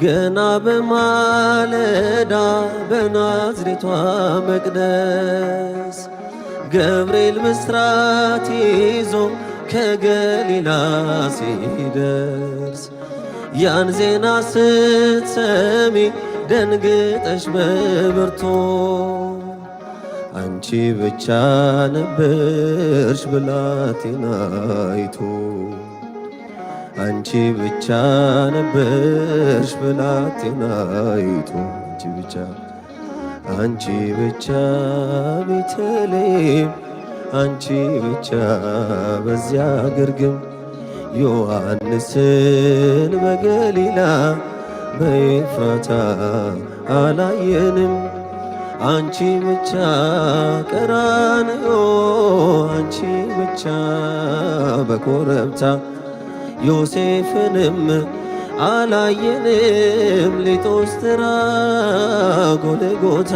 ገና በማለዳ በናዝሬቷ መቅደስ ገብርኤል ብስራት ይዞ ከገሊላ ሲደርስ ያን ዜና ስትሰሚ ደንግጠሽ በብርቱ አንቺ ብቻ ነበርሽ ብላቴናይቱ አንቺ ብቻ ነበርሽ ብላቴናይቱ አንቺ ብቻ ቤተልሔም አንቺ ብቻ በዚያ ግርግም ዮሐንስን በገሊላ በኤፍራታ አላየንም አንቺ ብቻ ቀራንዮ አንቺ ብቻ በኮረብታ ዮሴፍንም አላየንም ሊጦስትራ ጎልጎታ